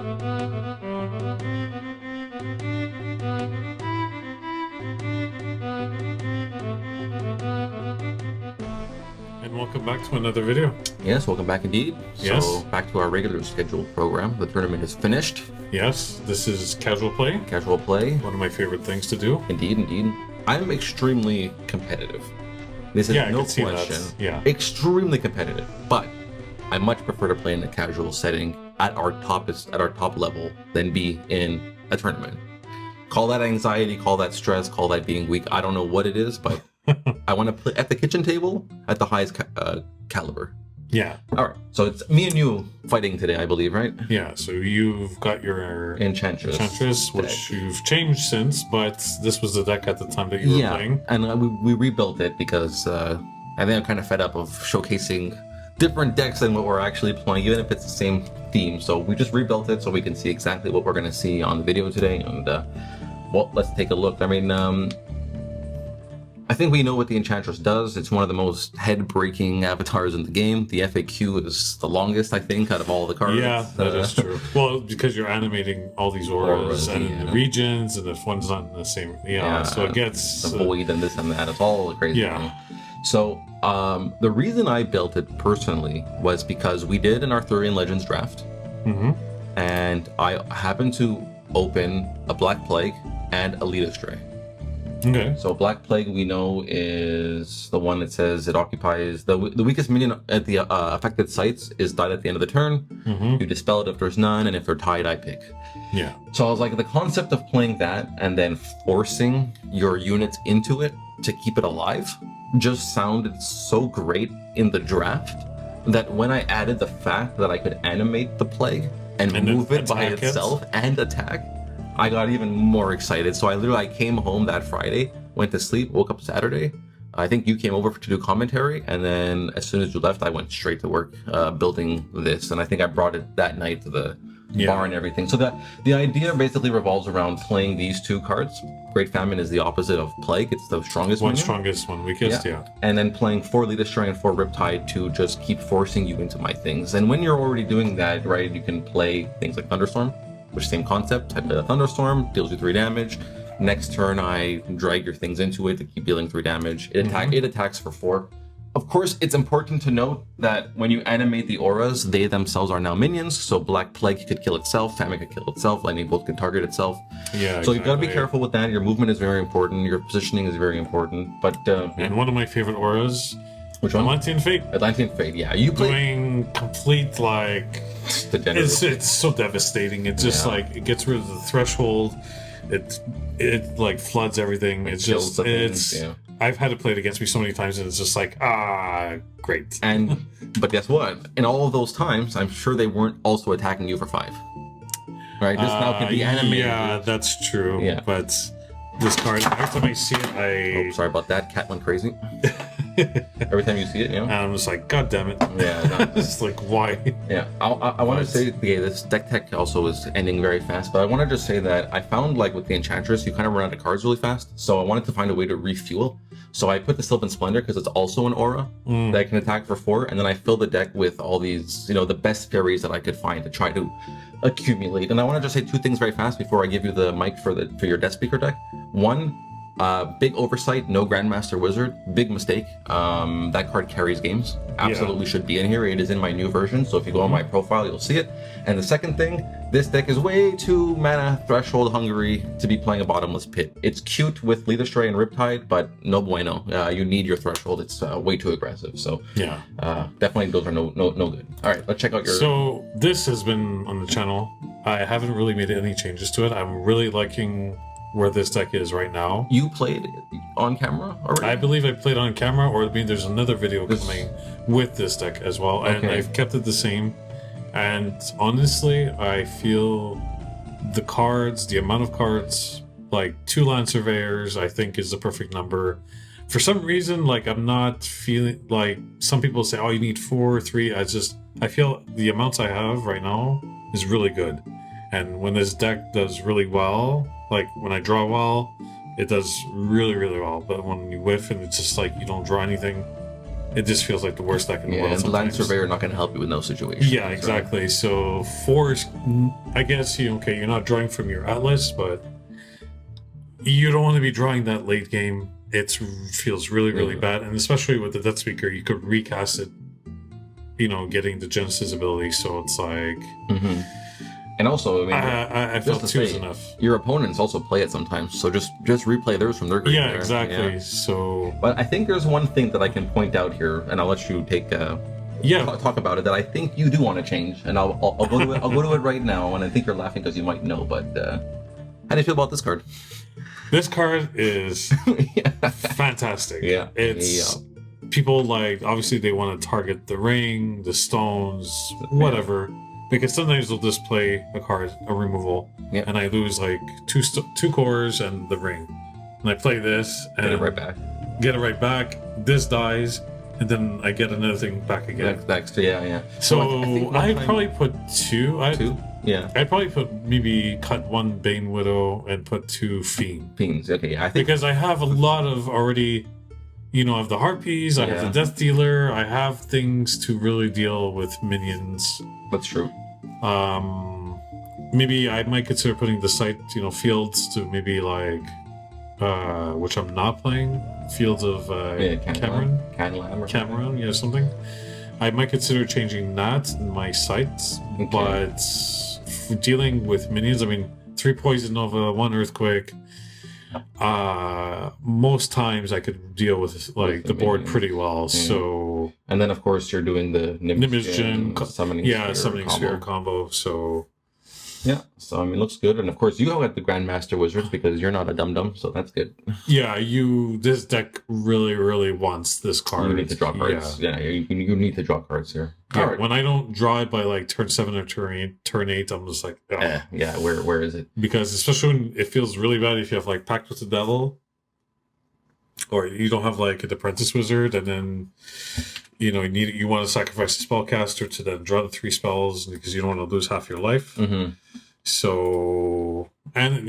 And welcome back to another video. Yes, welcome back indeed. Yes. So back to our regular scheduled program. The tournament is finished. Yes, this is casual play. Casual play. One of my favorite things to do. Indeed, indeed. I'm extremely competitive. This is no question. Yeah. Extremely competitive. But I much prefer to play in a casual setting at our top level than be in a tournament. Call that anxiety, call that stress, call that being weak. I don't know what it is, but I want to play at the kitchen table at the highest caliber. Yeah. All right. So it's me and you fighting today, I believe, right? Yeah. So you've got your Enchantress, which you've changed since, but this was the deck at the time that you were playing. And we rebuilt it because I think I'm kind of fed up of showcasing different decks than what we're actually playing, even if it's the same theme. So we just rebuilt it so we can see exactly what we're going to see on the video today. And well, let's take a look. I mean, I think we know what the Enchantress does. It's one of the most head-breaking avatars in the game. The FAQ is the longest, I think, out of all the cards. Yeah, that is true. Well, because you're animating all these auras and the regions, and if one's not in the same, so it gets the void and this and that. It's all crazy. Yeah. So the reason I built it personally was because we did an Arthurian Legends draft, and I happened to open a Black Plague and a Lead Astray. Okay. So Black Plague we know is the one that says it occupies the weakest minion at the affected sites is died at the end of the turn. You dispel it if there's none, and if they're tied, I pick. Yeah. So I was like, the concept of playing that and then forcing your units into it to keep it alive just sounded so great in the draft that when I added the fact that I could animate the plague and move it by itself and attack, I got even more excited. So I came home that Friday, went to sleep, woke up Saturday. I think you came over to do commentary, and then as soon as you left, I went straight to work building this. And I think I brought it that night to the bar and everything. So the idea basically revolves around playing these two cards. Great Famine is the opposite of Plague. It's the strongest one. Strongest, one weakest, yeah. And then playing 4 Lead Astray and 4 Riptide to just keep forcing you into my things. And when you're already doing that, right, you can play things like Thunderstorm, which same concept. Type of Thunderstorm, deals you 3 damage. Next turn, I drag your things into it to keep dealing 3 damage. It attacks for 4. Of course, it's important to note that when you animate the auras, they themselves are now minions. So Black Plague could kill itself, Famine could kill itself, Lightning Bolt can target itself. Yeah. So you've got to be careful with that. Your movement is very important. Your positioning is very important. But and one of my favorite auras. Which one? Atlantean Fate. Atlantean Fate, yeah. You play doing complete like it's so devastating. It's just like it gets rid of the threshold. It like floods everything. It's just I've had to play it against me so many times, and it's just like great. But guess what? In all of those times, I'm sure they weren't also attacking you for 5. Right? Just now can be animated. Yeah, that's true. Yeah. But this card, every time I see it, Oh, sorry about that. Cat went crazy. Every time you see it, And I'm just like, God damn it. Yeah. It's like, why? Yeah. I want to say, this deck tech also is ending very fast, but I want to just say that I found, like, with the Enchantress, you kind of run out of cards really fast, so I wanted to find a way to refuel. So I put the Sylvan Splendor because it's also an aura that can attack for 4, and then I filled the deck with all these, the best fairies that I could find to try to accumulate. And I want to just say 2 things very fast before I give you the mic for your Deathspeaker deck. One, big oversight, no Grandmaster Wizard, big mistake. That card carries games. Absolutely should be in here. It is in my new version, so if you go on my profile, you'll see it. And the second thing, this deck is way too mana threshold hungry to be playing a bottomless pit. It's cute with Lead Astray and Riptide, but no bueno. You need your threshold. It's way too aggressive. So definitely those are no good. All right, let's check out your... So this has been on the channel. I haven't really made any changes to it. I'm really liking where this deck is right now. You played on camera already? I believe I played on camera, or there's another video coming with this deck as well, and I've kept it the same. And honestly, I feel the amount of cards, like 2 Land Surveyors, I think is the perfect number. For some reason, like, I'm not feeling like some people say, oh, you need 4 or 3. I feel the amounts I have right now is really good. And when this deck does really well, like when I draw well, it does really, really well. But when you whiff and it's just like you don't draw anything, it just feels like the worst deck in the world. And the Land Surveyor not going to help you in those situations. Yeah, exactly. Right? So 4 is, I guess, okay, you're not drawing from your Atlas, but you don't want to be drawing that late game. It feels really, really bad. And especially with the Deathspeaker, you could recast it, getting the Genesis ability. So it's like... And also, I mean, I felt 2 is enough. Your opponents also play it sometimes, so just replay theirs from their group. Yeah, exactly. Yeah. So, but I think there's one thing that I can point out here, and I'll let you take talk about it. That I think you do want to change, and I'll go to it. I'll go to it right now. And I think you're laughing because you might know, but how do you feel about this card? This card is fantastic. Yeah, it's people like obviously they want to target the ring, the stones, whatever. Because sometimes they'll just play a card, a removal, and I lose like two cores and the ring. And I play this and get it right back. Get it right back. This dies, and then I get another thing back again. Next, yeah. So I probably put 2. 2? Yeah. I'd probably maybe cut 1 Bane Widow and put 2 Fiend. Fiends, okay. I think because I have a lot of already. I have the Harpies, I have the Death Dealer, I have things to really deal with minions. That's true. Maybe I might consider putting the site, fields to maybe like, which I'm not playing, fields of Cameron, something. I might consider changing that in my sites, but for dealing with minions, I mean, 3 Poison Nova, 1 Earthquake. Most times I could deal with like the board pretty well. So and then of course you're doing the Nimishgen summoning sphere combo. So so I mean, looks good. And of course you have the Grandmaster Wizards because you're not a dum-dum, so that's good. Yeah, this deck really, really wants this card. You need to draw cards. Yeah, you need to draw cards here. Yeah, right. When I don't draw it by like turn 7 or turn 8, I'm just like, where is it? Because especially when it feels really bad if you have like Pact with the Devil, or you don't have like an Apprentice Wizard, and then you want to sacrifice the spellcaster to then draw the 3 spells because you don't want to lose half your life. So, and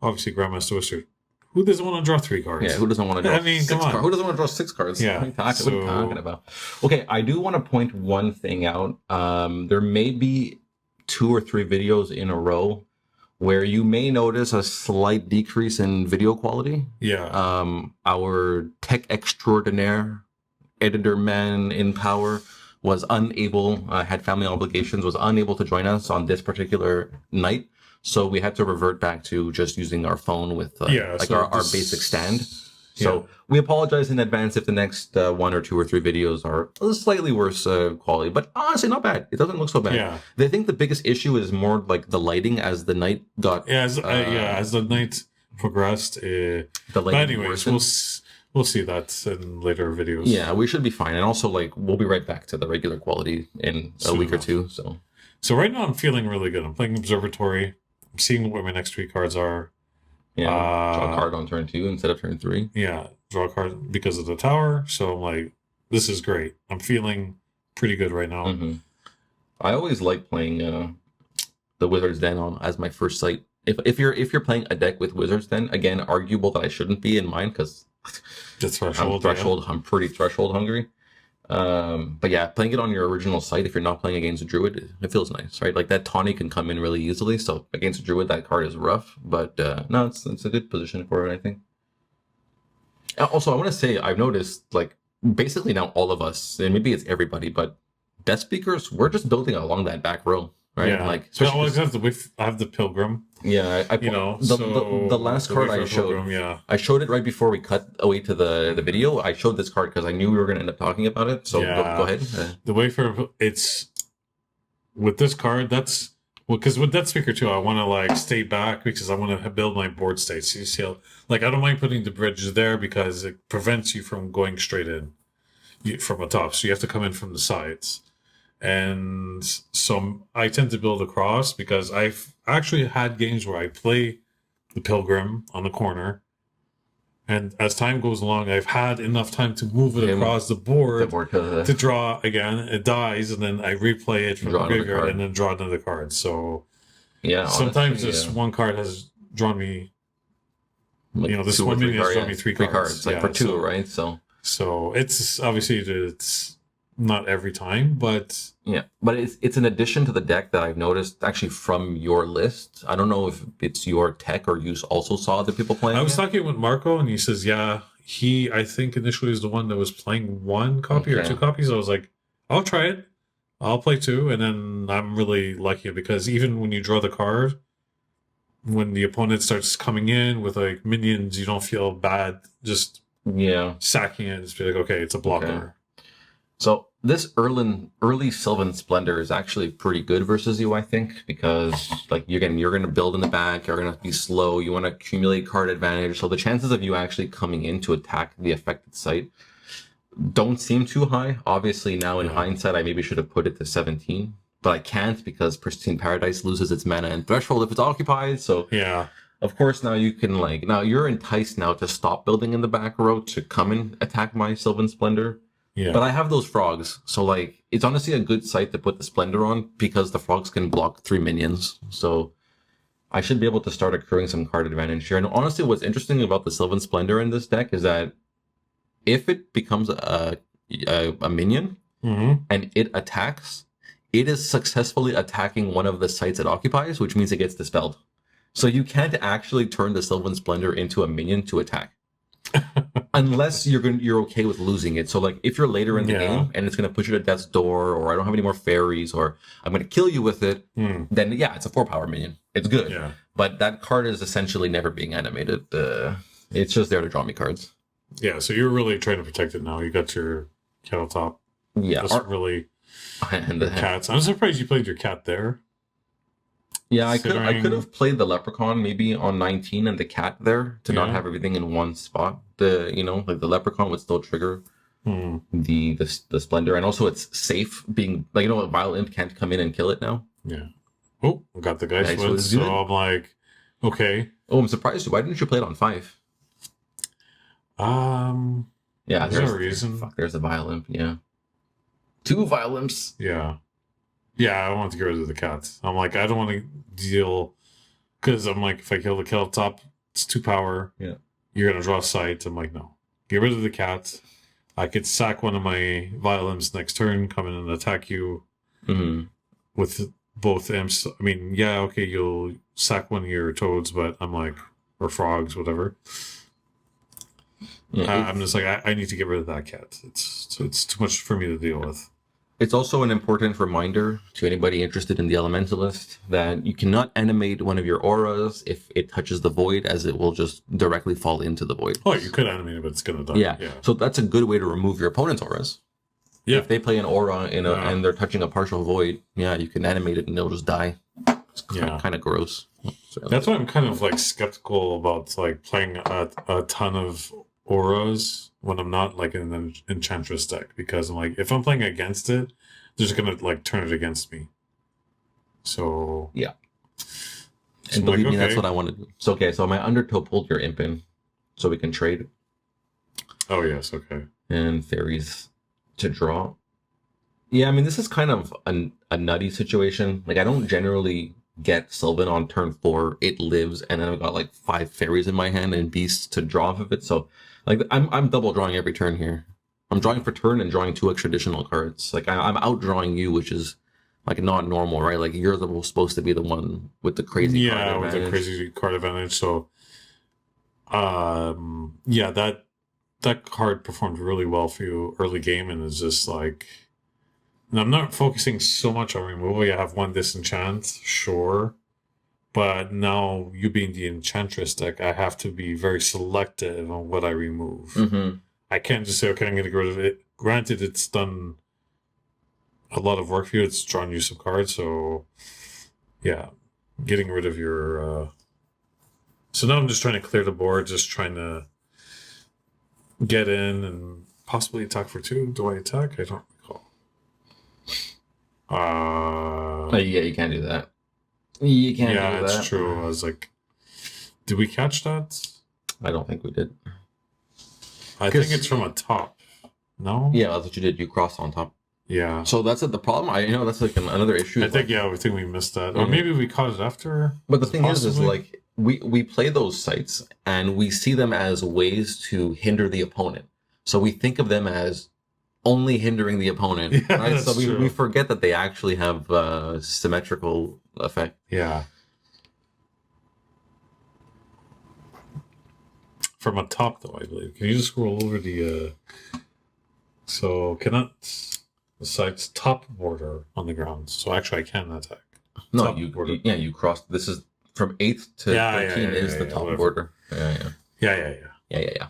obviously Grandmaster Wizard. Who doesn't want to draw 3 cards? Yeah, who doesn't want to draw 6 cards? Who doesn't want to draw 6 cards? Yeah. What are you talking about? Okay, I do want to point one thing out. There may be 2 or 3 videos in a row where you may notice a slight decrease in video quality. Yeah. Our tech extraordinaire, editor man in power, was unable, had family obligations, was unable to join us on this particular night. So we had to revert back to just using our phone with our basic stand. So we apologize in advance if the next 1 or 2 or 3 videos are slightly worse quality, but honestly not bad. It doesn't look so bad. Yeah. I think the biggest issue is more like the lighting as the night got. As the night progressed. The lighting. But anyways, we'll see that in later videos. Yeah, we should be fine, and also we'll be right back to the regular quality in a week or 2. So right now I'm feeling really good. I'm playing Observatory. I'm seeing what my next 3 cards are. Yeah, draw a card on turn 2 instead of turn 3. Yeah, draw a card because of the tower. So I'm like, this is great. I'm feeling pretty good right now. I always like playing the Wizard's Den as my first site. If you're playing a deck with Wizard's Den, again, arguable that I shouldn't be in mine because the threshold. I'm pretty threshold hungry. But yeah, playing it on your original site, if you're not playing against a druid, it feels nice, right? Like that tawny can come in really easily. So against a druid, that card is rough, but no, it's a good position for it, I think. Also, I want to say I've noticed basically now all of us, and maybe it's everybody, but Deathspeakers, we're just building along that back row, right? Yeah. I always have the Pilgrim. Yeah, the last card I showed. I showed it right before we cut away to the video. I showed this card because I knew we were going to end up talking about it. So go ahead. The way it's with this card. That's because with Deathspeaker too, I want to stay back because I want to build my board state. So you see, I don't mind putting the bridge there because it prevents you from going straight in from the top. So you have to come in from the sides. And so I tend to build across because I've actually had games where I play the Pilgrim on the corner. And as time goes along, I've had enough time to move it across the board to draw again. It dies, and then I replay it from the graveyard and then draw another card. So sometimes this one card has drawn me, this one minion has drawn me 3 cards. For 2, right? So So it's obviously it's not every time, but yeah, but it's an addition to the deck that I've noticed actually from your list. I don't know if it's your tech or you also saw other people playing. I was talking with Marco, and he says, yeah, he I think initially was the one that was playing one copy or two copies. I was like, I'll try it. I'll play two, and then I'm really liking it because even when you draw the card, when the opponent starts coming in with like minions, you don't feel bad just sacking it. Just be like, okay, it's a blocker. Okay. So this early Sylvan Splendor is actually pretty good versus you, I think, because like you're going to build in the back, you're going to be slow, you want to accumulate card advantage. So the chances of you actually coming in to attack the affected site don't seem too high. Obviously, now in hindsight, I maybe should have put it to 17, but I can't because Pristine Paradise loses its mana and threshold if it's occupied. So yeah, of course now you can now you're enticed now to stop building in the back row to come and attack my Sylvan Splendor. Yeah. But I have those frogs, so like it's honestly a good site to put the Splendor on because the frogs can block 3 minions. So I should be able to start accruing some card advantage here. And honestly, what's interesting about the Sylvan Splendor in this deck is that if it becomes a minion and it attacks, it is successfully attacking one of the sites it occupies, which means it gets dispelled. So you can't actually turn the Sylvan Splendor into a minion to attack. Unless you're okay with losing it. So like if you're later in the game and it's going to put you to death's door, or I don't have any more fairies, or I'm going to kill you with it, then it's a 4-power minion. It's good. Yeah. But that card is essentially never being animated. It's just there to draw me cards. Yeah, so you're really trying to protect it now. You got your cat on top. Yeah. That's really and the cats. I'm surprised you played your cat there. Yeah, I could have played the leprechaun maybe on 19 and the cat there to not have everything in one spot. The the leprechaun would still trigger the Splendor, and also it's safe being like a Vile Imp can't come in and kill it now. Yeah. Oh, we got the Geist Wood, so I'm like, okay. Oh, I'm surprised. Why didn't you play it on 5? Yeah, there's no reason. There's a Vile Imp. Yeah. 2 Vile Imps. Yeah. Yeah, I want to get rid of the cats. I'm like, I don't want to deal because I'm like, if I kill the kill up top, it's 2 power. Yeah, you're gonna draw sight. I'm like, no, get rid of the cat. I could sack one of my Vile Imps next turn, come in and attack you with both imps. I mean, yeah, okay, you'll sack one of your toads, but I'm like, or frogs, whatever. Yeah, I'm just like, I need to get rid of that cat. It's too much for me to deal with. It's also an important reminder to anybody interested in the Elementalist that you cannot animate one of your auras if it touches the void, as it will just directly fall into the void. Oh, you could animate it, but it's going to die. Yeah. So that's a good way to remove your opponent's auras. Yeah. If they play an aura and they're touching a partial void, you can animate it and they'll just die. It's kind of gross. So, that's why I'm kind of like skeptical about like playing a ton of auras when I'm not like in an Enchantress deck, because I'm like, if I'm playing against it, they're just gonna like turn it against me. So yeah, and believe me, that's what I want to do. So so my Undertow pulled your imp in, so we can trade. Oh yes, okay. And fairies to draw. Yeah, I mean this is kind of a nutty situation. Like I don't generally get Sylvan on turn 4. It lives, and then I've got like 5 fairies in my hand and beasts to draw off of it. So like I'm double drawing every turn here. I'm drawing for turn and drawing 2 extra additional cards. Like I'm out drawing you, which is like not normal, right? Like you're supposed to be the one with the crazy card advantage. With the crazy card advantage. So that card performed really well for you early game, and it's just like, and I'm not focusing so much on removal. You have 1 disenchant, sure. But now, you being the Enchantress deck, I have to be very selective on what I remove. I can't just say, okay, I'm going to get rid of it. Granted, it's done a lot of work for you. It's drawn you some cards. So, yeah, getting rid of your... So now I'm just trying to clear the board, just trying to get in and possibly attack for 2. Do I attack? I don't recall. Yeah, you can't do that. You can't do that. Yeah, it's true. I was like, did we catch that? I don't think we did. I think it's from a top. No? Yeah, that's what you did. You crossed on top. Yeah. So that's the problem. That's like another issue. I think we missed that. Or maybe we caught it after. But the thing is like, we play those sites and we see them as ways to hinder the opponent. So we think of them as only hindering the opponent. Yeah, right? that's So we true. forget that they actually have symmetrical effect. Yeah. From a top, though, I believe. Can you just scroll over the... So, cannot... Besides top border on the ground. So actually, I can attack. No, Top border. you cross. This is from 8th to 13 is the top whatever. border. Yeah.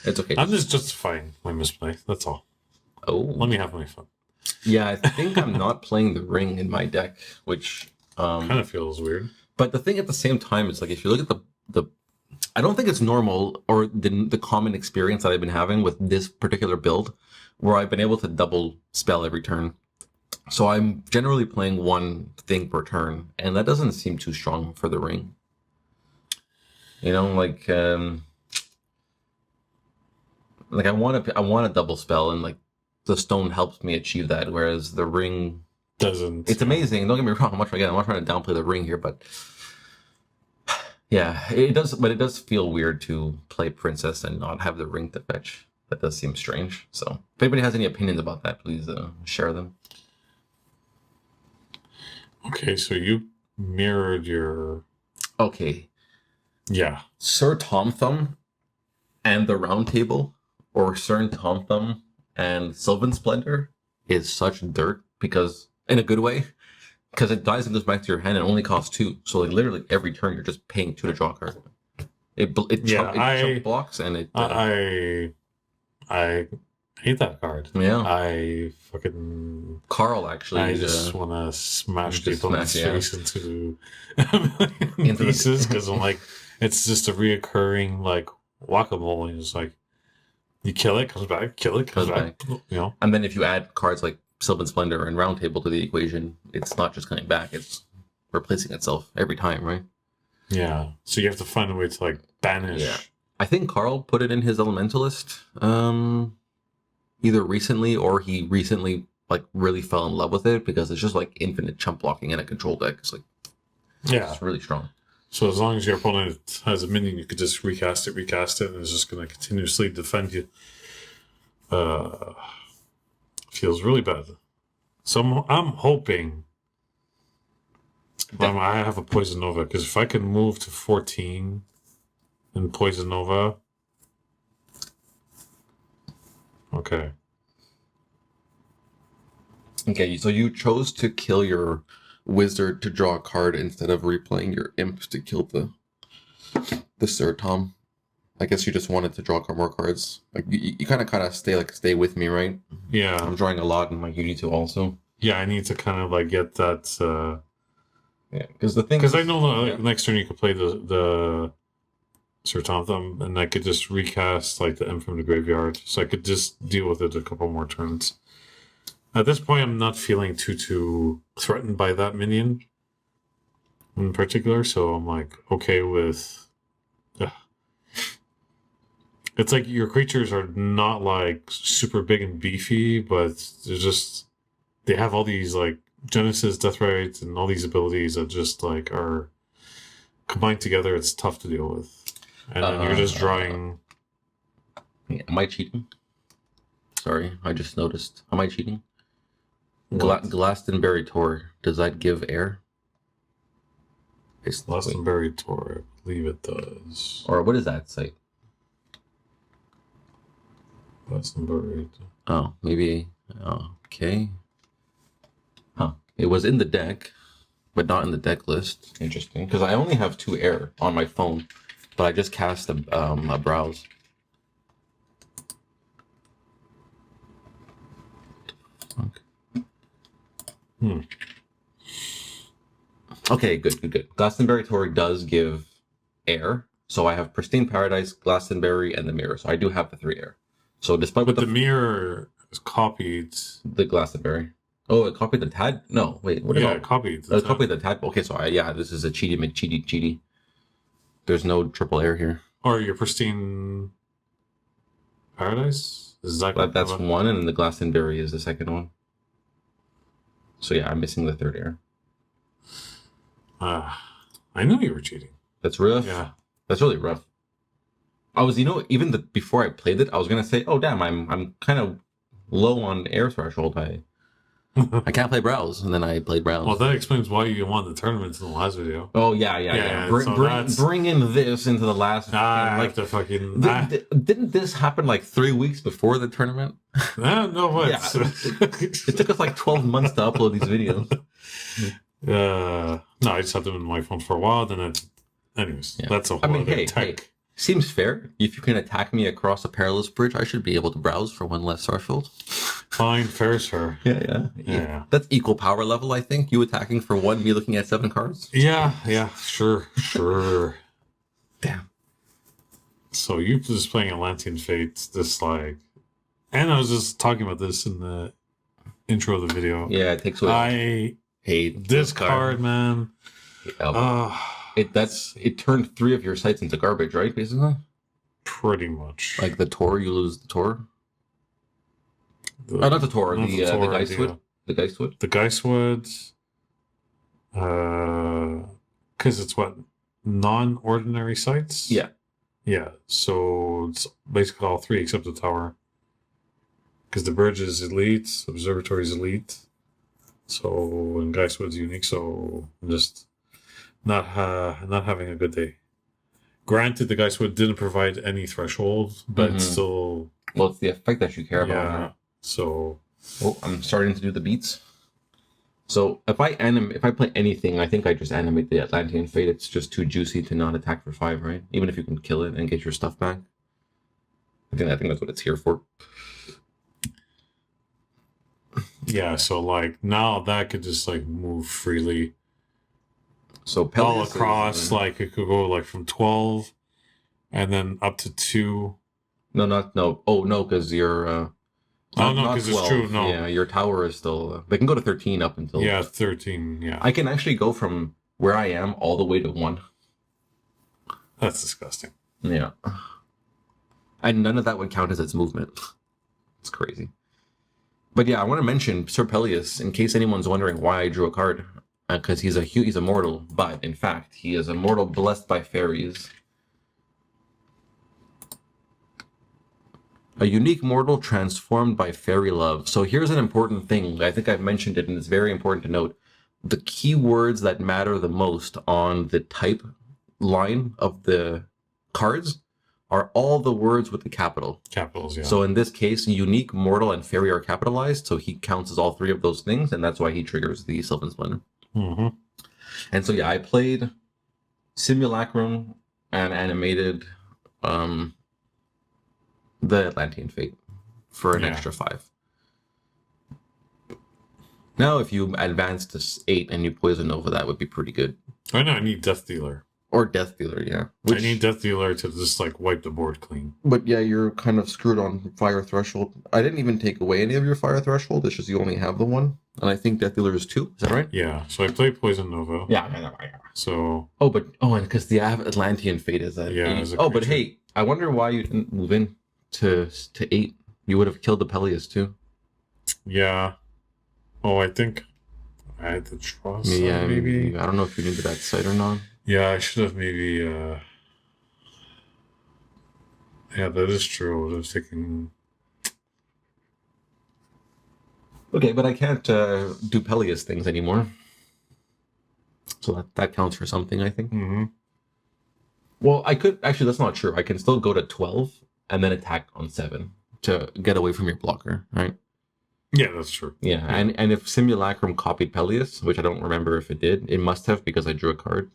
It's okay. I'm just justifying my misplay. That's all. Oh. Let me have my fun. Yeah, I think I'm not playing the ring in my deck, which kind of feels weird. But the thing at the same time, it's like if you look at the I don't think it's normal or the common experience that I've been having with this particular build, where I've been able to double spell every turn. So I'm generally playing one thing per turn, and that doesn't seem too strong for the ring. You know, like I want a double spell, and like the stone helps me achieve that, whereas the ring doesn't. It's amazing. Don't get me wrong. I'm not trying to downplay the ring here, but yeah, it does. But it does feel weird to play princess and not have the ring to fetch. That does seem strange. So, if anybody has any opinions about that, please share them. Okay, so you mirrored your. Okay. Yeah. Sir Tom Thumb and the Round Table, or Sir Tom Thumb and Sylvan Splendor, is such dirt because, in a good way, because it dies and goes back to your hand and only costs 2. So like literally every turn you're just paying 2 to draw a card. It chump blocks and it. I hate that card. Yeah. I fucking. Carl actually. I just want to smash the opponent's face into pieces because I'm like, it's just a reoccurring like whack-a-mole. And it's like, you kill it, comes back, kill it, comes back. You know. And then if you add cards like Sylvan Splendor and Round Table to the equation, it's not just coming back; it's replacing itself every time, right? Yeah. So you have to find a way to like banish. Yeah. I think Carl put it in his Elementalist, either recently or he recently like really fell in love with it because it's just like infinite chump blocking in a control deck. It's like, it's really strong. So as long as your opponent has a minion, you could just recast it, and it's just going to continuously defend you. Feels really bad. So I'm hoping I have a Poison Nova, because if I can move to 14 in Poison Nova, okay. Okay, so you chose to kill your wizard to draw a card instead of replaying your imp to kill the Sir Tom. I guess you just wanted to draw more cards. Like you kind of stay with me, right? Yeah, I'm drawing a lot in my Uni 2 also. Yeah, I need to kind of like get that. Yeah, because I know next turn you could play the Sir Tom Thumb, and I could just recast like the imp from the graveyard, so I could just deal with it a couple more turns. At this point, I'm not feeling too threatened by that minion in particular, so I'm like okay with. It's like your creatures are not like super big and beefy, but they have all these like Genesis, Deathrite, and all these abilities that just like are combined together. It's tough to deal with, and then you're just drawing. Am I cheating? Sorry, I just noticed. Am I cheating? Glastonbury Tor, does that give air? Glastonbury Tor, I believe it does. Or what does that say? Glastonbury. Oh, maybe. Okay. Huh. It was in the deck, but not in the deck list. Interesting. Because I only have 2 air on my phone, but I just cast a browse. Okay, good. Glastonbury Tor does give air. So I have Pristine Paradise, Glastonbury, and the Mirror. So I do have the 3 air. So despite the Mirror is copied the Glastonbury. Oh, it copied the Tad? No, wait. What it copied the Tad. Copied the Tad. Okay, so this is a cheaty McCheaty. There's no triple air here. Or your Pristine Paradise? Is that that's one, and then the Glastonbury is the second one. So yeah, I'm missing the 3rd air. I knew you were cheating. That's rough. Yeah. That's really rough. I was, even before I played it, I was gonna say, oh damn, I'm kind of low on air threshold. I can't play browse, and then I played browse. Well, that explains why you won the tournament in the last video. Oh yeah. Bring in this into the last. I have to fucking. Didn't this happen like 3 weeks before the tournament? No, what? Yeah, it took us like 12 months to upload these videos. No, I just had them in my phone for a while. Then anyways, that's a whole other tech. Hey, seems fair. If you can attack me across a perilous bridge, I should be able to browse for one less threshold. Fine, fair is fair. Yeah. That's equal power level, I think. You attacking for 1, me looking at 7 cards. Yeah, sure. Damn. So you just playing Atlantean Fate, this like, and I was just talking about this in the intro of the video. Yeah, it takes away. I hate this card, man. It turned 3 of your sites into garbage, right? Basically. Pretty much. Like the Tor, you lose the Tor. Not the Tor, the Geistwood. The Geistwood. The Geistwood. Because it's what? Non-ordinary sites? Yeah. Yeah, so it's basically all 3 except the tower. Because the bridge is elite, observatory is elite. So, and Geistwood's unique, so I'm just not having a good day. Granted, the Geistwood didn't provide any threshold, but it's still... Well, it's the effect that you care about. Yeah, so... Oh, I'm starting to do the beats. So if I play anything, I think I just animate the Atlantean Fate. It's just too juicy to not attack for 5, right? Even if you can kill it and get your stuff back. I think that's what it's here for. Yeah, so like now that could just like move freely. So all across, like it could go like from 12 and then up to 2. No. Oh no, because you're no, because it's true. No, yeah, your tower is still. They can go to 13 up until. Yeah, 13. Yeah, I can actually go from where I am all the way to 1. That's disgusting. Yeah, and none of that would count as its movement. It's crazy. But yeah, I want to mention Sir Peleus in case anyone's wondering why I drew a card, because he's a mortal, but in fact he is a mortal blessed by fairies. A unique mortal transformed by fairy love. So here's an important thing. I think I've mentioned it, and it's very important to note. The key words that matter the most on the type line of the cards are all the words with the capital. Capitals, yeah. So in this case, unique, mortal, and fairy are capitalized. So he counts as all 3 of those things, and that's why he triggers the Sylvan Splendor. Mm-hmm. And so yeah, I played Simulacrum and animated the Atlantean Fate for an extra 5. Now, if you advance to 8 and you poison over, that would be pretty good. I know, I need Death Dealer. Or Death Dealer, yeah. I need Death Dealer to just like wipe the board clean. But yeah, you're kind of screwed on Fire Threshold. I didn't even take away any of your Fire Threshold. It's just you only have the 1. And I think Death Dealer is 2. Is that right? Yeah. So I play Poison Nova. Yeah. So. And because the Atlantean Fate is that. Yeah. But hey, I wonder why you didn't move in to 8. You would have killed the Peleus too. Yeah. Oh, I think I had to trust. Yeah, maybe. I don't know if you needed that site or not. Yeah, I should have maybe. Yeah, that is true. I would have taken. Okay, but I can't do Peleus things anymore. So that counts for something, I think. Mm-hmm. Well, I could actually. That's not true. I can still go to 12 and then attack on 7 to get away from your blocker, right? Yeah, that's true. Yeah. And if Simulacrum copied Peleus, which I don't remember if it did, it must have because I drew a card.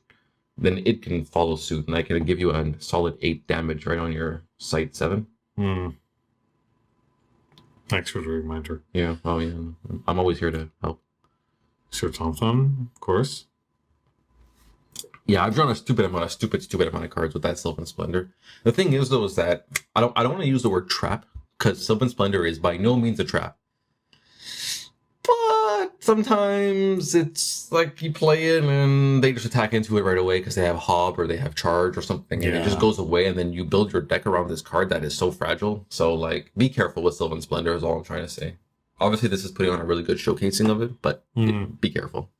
Then it can follow suit, and I can give you a solid 8 damage right on your site 7. Thanks for the reminder. Yeah. Oh yeah. I'm always here to help. Sir Tom, of course. Yeah, I've drawn a stupid amount of cards with that Sylvan Splendor. The thing is, though, is that I don't want to use the word trap because Sylvan Splendor is by no means a trap. But sometimes it's like you play it and they just attack into it right away because they have Hob or they have Charge or something, and it just goes away, and then you build your deck around this card that is so fragile. So, like, be careful with Sylvan Splendor is all I'm trying to say. Obviously, this is putting on a really good showcasing of it, but be careful.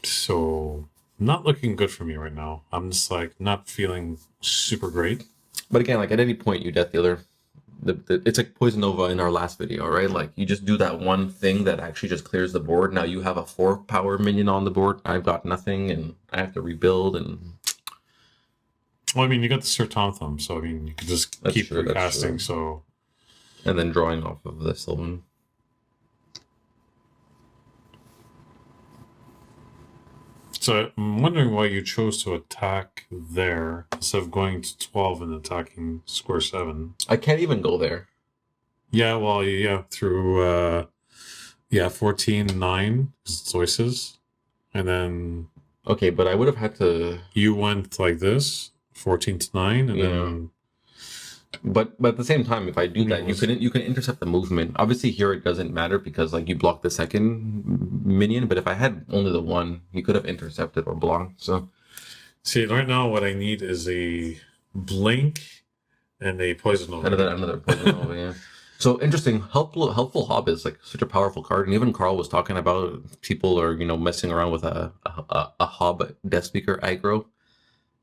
So not looking good for me right now. I'm just like not feeling super great. But again, like at any point you death dealer, it's like Poison Nova in our last video, right? Like you just do that one thing that actually just clears the board. Now you have a 4-power minion on the board. I've got nothing, and I have to rebuild. And Well, I mean, you got the Sir Tom Thumb, so I mean, you could just keep recasting. So, and then drawing off of the Sylvan. So I'm wondering why you chose to attack there instead of going to 12 and attacking square 7. I can't even go there. Yeah, well, yeah, through 14, 9 choices, and then okay, but I would have had to. You went like this, 14 to 9, and then. But at the same time, if I do that, you can intercept the movement. Obviously, here it doesn't matter because like you block the second minion. But if I had only the one, you could have intercepted or blocked. So, see, right now what I need is a blink and a poison nova. Another poison nova. Yeah. So interesting. Helpful Hob is like such a powerful card, and even Carl was talking about people are messing around with a Hob Deathspeaker aggro.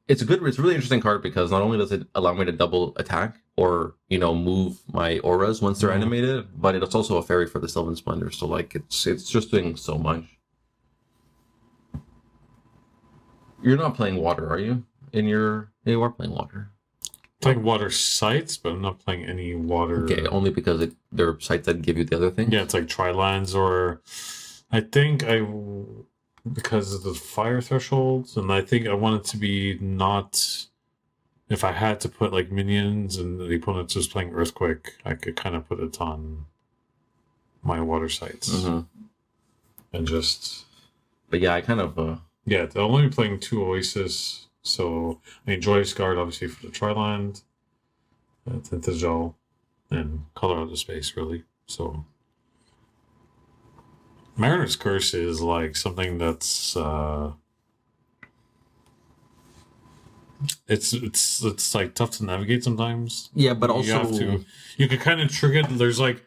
It's a really interesting card because not only does it allow me to double attack or move my auras once they're animated, but it's also a fairy for the Sylvan Splendor. So like it's just doing so much. You're not playing water, are you? You are playing water. Playing water sites, but I'm not playing any water. Okay, only because there are sites that give you the other thing. Yeah, it's like Tri-lands, or I think because of the fire thresholds, and I think I want it to be not. If I had to put like minions and the opponent's just playing Earthquake, I could kind of put it on my water sites and just. But yeah, I kind of. Yeah, they're only playing 2 Oasis, so I mean Joyous Guard obviously for the Tri-land, Tintajal, and Color Out of Space really. So. Mariner's Curse is like something that's it's like tough to navigate sometimes. Yeah, but also you can kind of trigger it. There's like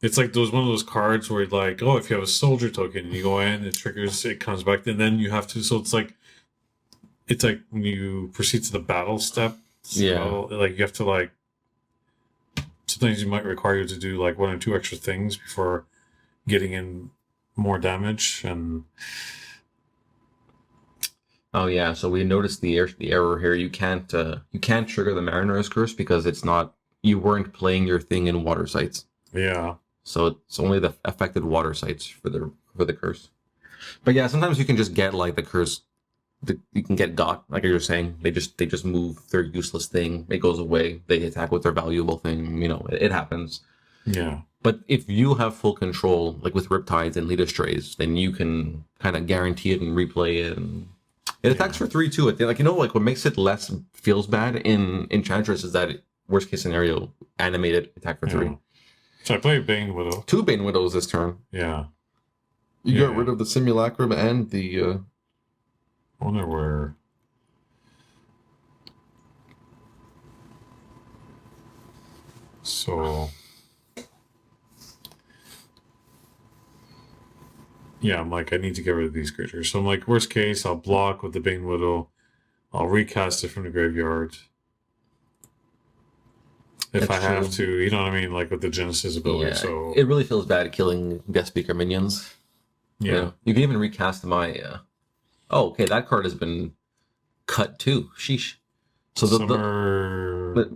it's like one of those cards where like, oh, if you have a soldier token, you go in, it triggers, it comes back, and then you have to. So it's like when you proceed to the battle step. Yeah, like you have to like. Sometimes you might require you to do like 1 or 2 extra things before getting in more damage. And oh yeah, so we noticed the error here. You can't trigger the Mariner's Curse because you weren't playing your thing in water sites. Yeah, so it's only the affected water sites for the curse. But yeah, sometimes you can just get like the curse. You can get got, like you're saying. They just move their useless thing. It goes away. They attack with their valuable thing. It happens. Yeah. But if you have full control, like with Riptides and Lead Strays, then you can kind of guarantee it and replay it. And it attacks for 3 too. Like what makes it less feels bad in Enchantress is that worst case scenario animated attack for 3. So I play Bane Widow. 2 Bane Widows this turn. Yeah. You got rid of the Simulacrum and the. I wonder where. So. Yeah, I'm like, I need to get rid of these creatures. So I'm like, worst case, I'll block with the Bane Widow. I'll recast it from the graveyard. If I have to, you know what I mean? Like with the Genesis ability. Yeah, so it really feels bad killing Deathspeaker minions. Yeah. You can even recast my. Oh, okay, that card has been cut too. Sheesh. So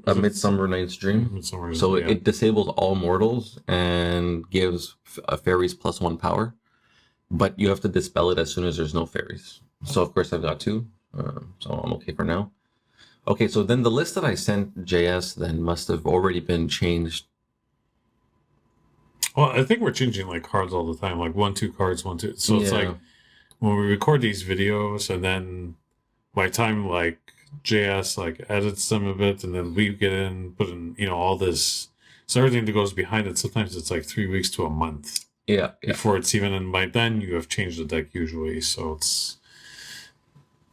a Midsummer Night's Dream. It disables all mortals and gives fairies +1 power. But you have to dispel it as soon as there's no fairies. So of course I've got 2. So I'm okay for now. Okay, so then the list that I sent JS then must have already been changed. Well, I think we're changing like cards all the time, like 1, 2 cards, 1, 2. So it's like when we record these videos, and then by the time like JS like edits them a bit, and then we get in, put in all this, so everything that goes behind it. Sometimes it's like 3 weeks to a month. Yeah. Before it's even, and by then you have changed the deck usually. So it's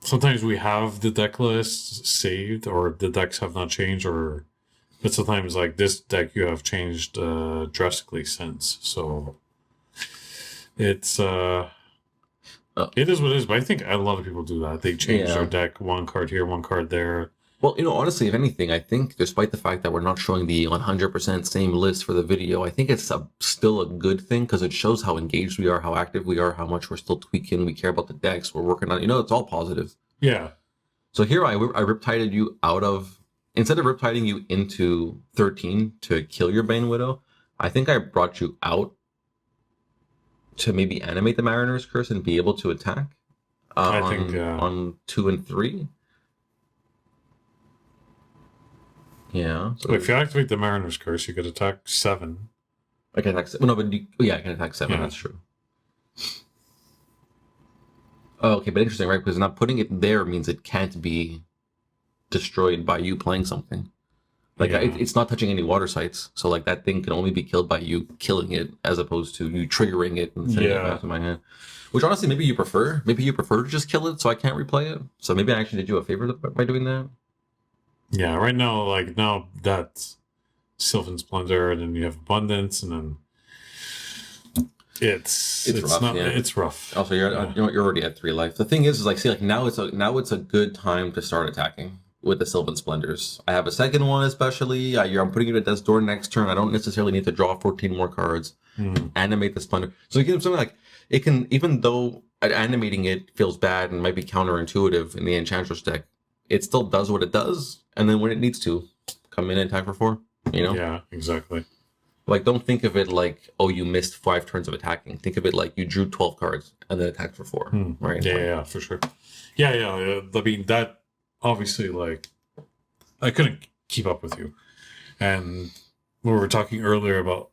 sometimes we have the deck list saved, or the decks have not changed, but sometimes like this deck you have changed drastically since. So it's It is what it is, but I think a lot of people do that. They change their deck, one card here, one card there. Well, honestly, if anything, I think despite the fact that we're not showing the 100% same list for the video, I think it's still a good thing because it shows how engaged we are, how active we are, how much we're still tweaking. We care about the decks. We're working on, it's all positive. Yeah. So here I riptided you out of, instead of riptiding you into 13 to kill your Bane Widow, I think I brought you out to maybe animate the Mariner's Curse and be able to attack I think on 2 and 3. Yeah. So if you activate the Mariner's Curse, you could attack 7. I can attack 7. No, but I can attack 7. Yeah. That's true. Oh, okay, but interesting, right? Because not putting it there means it can't be destroyed by you playing something. Like it's not touching any water sites, so like that thing can only be killed by you killing it, as opposed to you triggering it and sending it back to my hand. Which honestly, maybe you prefer. Maybe you prefer to just kill it, so I can't replay it. So maybe I actually did you a favor by doing that. Yeah, right now that's Sylvan Splendor, and then you have Abundance, and then it's rough, not it's rough. Also, you're already at 3 life. The thing is like now it's a good time to start attacking with the Sylvan Splendors. I have a second one especially. I'm putting it at death's door next turn. I don't necessarily need to draw 14 more cards. Animate the Splendor. So you get something like it can, even though animating it feels bad and might be counterintuitive in the Enchantress deck, it still does what it does, and then when it needs to, come in and attack for 4. Yeah, exactly. Like, don't think of it like, oh, you missed 5 turns of attacking. Think of it like you drew 12 cards and then attacked for 4. Right? Yeah, for sure. Yeah. I mean, that obviously, like, I couldn't keep up with you. And we were talking earlier about,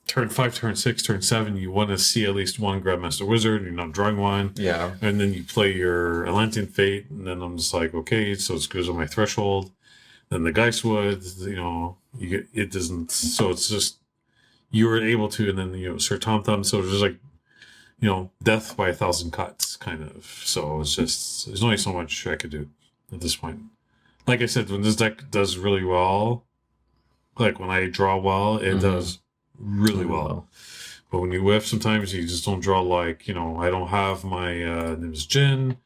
turn 5, turn 6, turn 7, you want to see at least one Grandmaster Wizard. You're not drawing one. Yeah. And then you play your Atlantean Fate, and then I'm just like, okay, so it goes on my threshold. Then the Geistwood, it doesn't. So it's just you were able to, and then Sir Tom Thumb. So it's just like death by 1,000 cuts, kind of. So it's just there's only so much I could do at this point. Like I said, when this deck does really well, like when I draw well, it does really well. But when you whiff, sometimes you just don't draw like I don't have my Nim's Jin.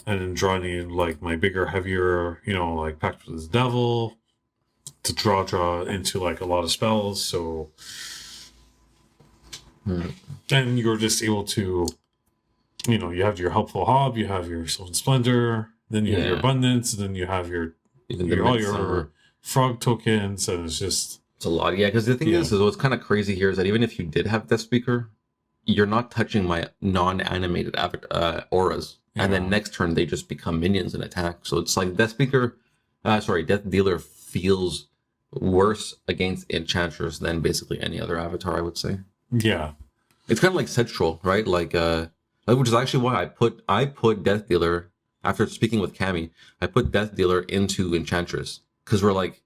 And then draw any like my bigger, heavier, like Pact with the Devil to draw into like a lot of spells. So, and you're just able to, you have your Helpful Hob, you have your Sylvan Splendor, then you have your Abundance, and then you have all your frog tokens, and it's a lot. Yeah, because the thing is what's kind of crazy here is that even if you did have Deathspeaker, you're not touching my non-animated auras. And then next turn, they just become minions and attack. So it's like Death Dealer feels worse against Enchantress than basically any other avatar, I would say. Yeah. It's kind of like Sedgetroll, right? Like, which is actually why I put Death Dealer, after speaking with Cammy, I put Death Dealer into Enchantress. Because we're like,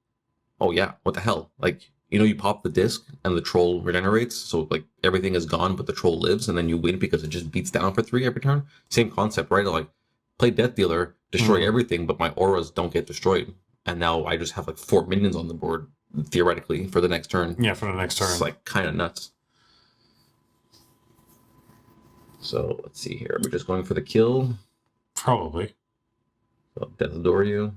oh yeah, what the hell? Like, you pop the disc and the troll regenerates, so like everything is gone, but the troll lives, and then you win because it just beats down for 3 every turn. Same concept, right? Like, play Death Dealer, destroy everything, but my auras don't get destroyed, and now I just have like 4 minions on the board theoretically for the next turn. Yeah, for the next turn. It's like kind of nuts. So let's see here. We're just going for the kill. Probably. So Death Adore You.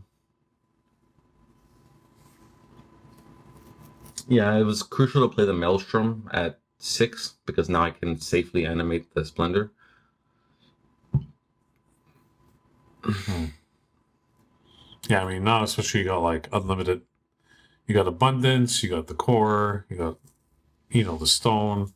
Yeah, it was crucial to play the Maelstrom at 6 because now I can safely animate the Splendor. Yeah, I mean, now especially you got like unlimited. You got Abundance, you got the Core, you got, the Stone.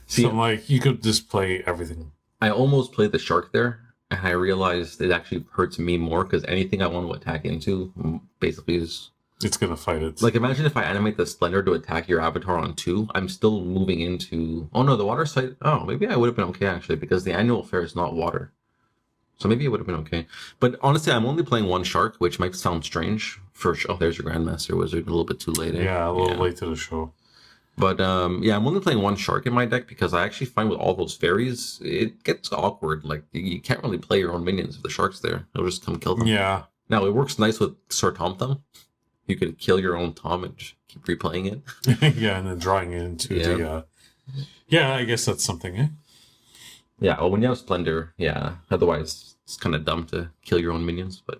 See, so like you could just play everything. I almost played the Shark there, and I realized it actually hurts me more because anything I want to attack into basically is... It's going to fight it. Like, imagine if I animate the Splendor to attack your avatar on 2. I'm still moving into... Oh, no, the water site... Oh, maybe I would have been okay, actually, because the annual fair is not water. So maybe it would have been okay. But honestly, I'm only playing 1 Shark, which might sound strange. Oh, there's your Grandmaster Wizard. A little bit too late. Yeah, a little late to the show. But, yeah, I'm only playing 1 Shark in my deck because I actually find with all those fairies, it gets awkward. Like, you can't really play your own minions if the Shark's there. They'll just come kill them. Yeah. Now, it works nice with Sir Tom Thumb. You can kill your own Tom and just keep replaying it. Yeah, and then drawing it into the... Yeah, I guess that's something, eh? Yeah, well, when you have Splendor, yeah. Otherwise, it's kind of dumb to kill your own minions, but...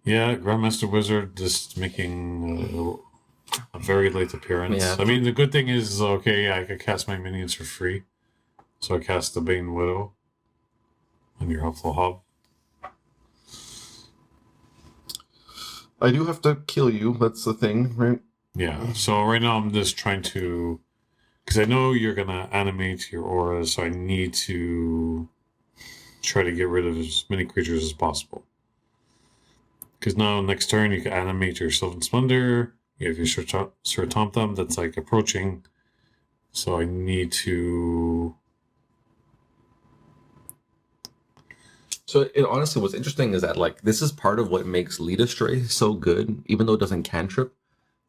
Yeah, Grandmaster Wizard just making a very late appearance. Yeah. I mean, the good thing is, okay, I could cast my minions for free. So I cast the Bane Widow on your helpful hub. I do have to kill you. That's the thing, right? Yeah, so right now I'm just trying to... Because I know you're going to animate your auras, so I need to try to get rid of as many creatures as possible. Because now next turn you can animate your Sylvan Splendor. You have your Sir Tom Thumb that's like approaching. So I need to... So it honestly, what's interesting is that like this is part of what makes Lead Astray so good, even though it doesn't cantrip,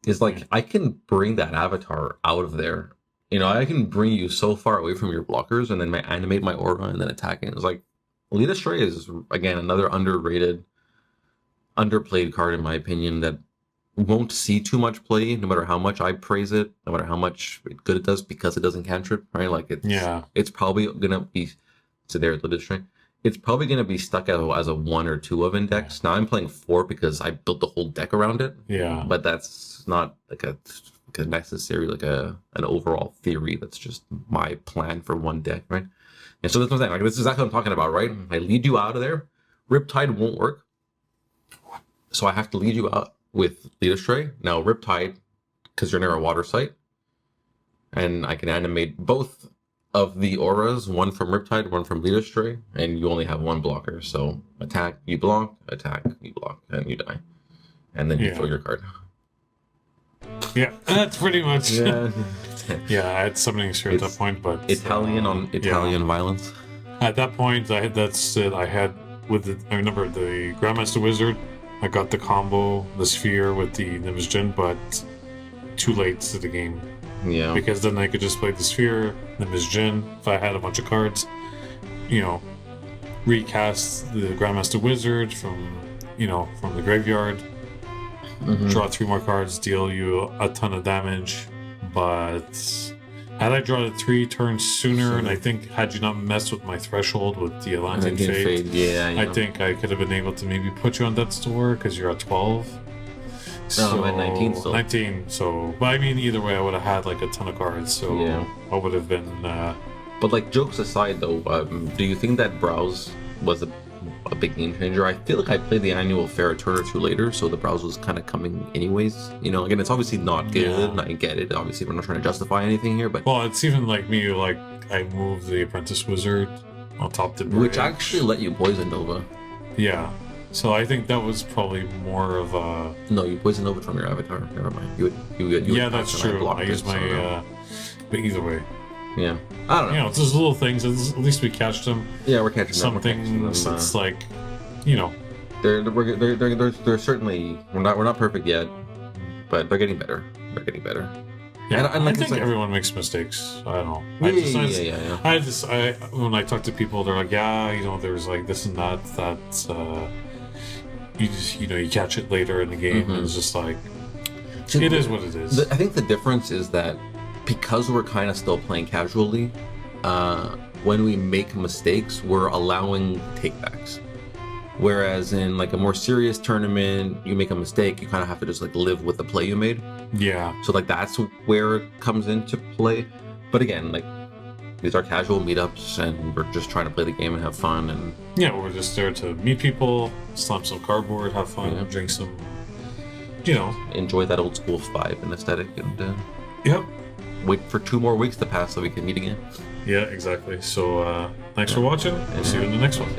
is like I can bring that avatar out of there. You know, I can bring you so far away from your blockers and then animate my aura and then attack it. It's like Lead Astray is again another underrated, underplayed card in my opinion that won't see too much play no matter how much I praise it, no matter how much good it does because it doesn't cantrip, right? Like it's probably gonna be Lead Astray. It's probably going to be stuck as a 1 or 2 of index. Now I'm playing 4 because I built the whole deck around it. Yeah. But that's not like a necessary, like an overall theory. That's just my plan for one deck, right? And so that's what I'm saying. Like, this is exactly what I'm talking about, right? I lead you out of there. Riptide won't work. So I have to lead you out with Lead Astray. Now Riptide, because you're near a water site. And I can animate both of the auras, one from Riptide, one from Lead Astray, and you only have one blocker. So attack, you block, and you die. And then you throw your card. Yeah, that's pretty much. Yeah, I had summoning sphere at that point, but Italian violence. At that point, I remember the Grandmaster Wizard. I got the combo, the sphere with the Nimsjin, but too late to the game. Yeah. Because then I could just play the sphere, the Nimsjin, if I had a bunch of cards, recast the Grandmaster Wizard from the graveyard, draw 3 more cards, deal you a ton of damage. But had I drawn it 3 turns sooner, and I think had you not messed with my threshold with the Atlantean Fate, I think I could have been able to maybe put you on Death's Door because you're at 12. I'm at 19 still. 19, so... But I mean, either way, I would have had, like, a ton of cards, so I would have been... But, like, jokes aside, though, do you think that Browse was a big game changer? I feel like I played the annual fair a turn or 2 later, so the Browse was kind of coming anyways. Again, it's obviously not good, and I get it. Obviously, we're not trying to justify anything here, but... Well, it's even like me, like, I moved the Apprentice Wizard on top to bridge. Which actually let you poison Nova. Yeah. So I think that was probably more of a... No, you poison Nova from your avatar. Never mind. You yeah, that's true. I used my... But either way. Yeah. I don't know. It's those little things. At least we catch them. Yeah, we're catching some things. It's like, They're certainly... We're not perfect yet, but they're getting better. They're getting better. Yeah, and I think everyone makes mistakes. I don't know. Yeah. When I talk to people, they're like, there's like this and that. You just, you catch it later in the game, and it's just like, it is what it is. I think the difference is that because we're kind of still playing casually, when we make mistakes, we're allowing takebacks. Whereas in like a more serious tournament, you make a mistake, you kind of have to just like live with the play you made. Yeah. So like that's where it comes into play. But again, like these are casual meetups, and we're just trying to play the game and have fun. And we're just there to meet people, slap some cardboard, have fun, drink some, enjoy that old school vibe and aesthetic, and wait for 2 more weeks to pass so we can meet again. Yeah, exactly. So thanks for watching. We'll see you in the next one.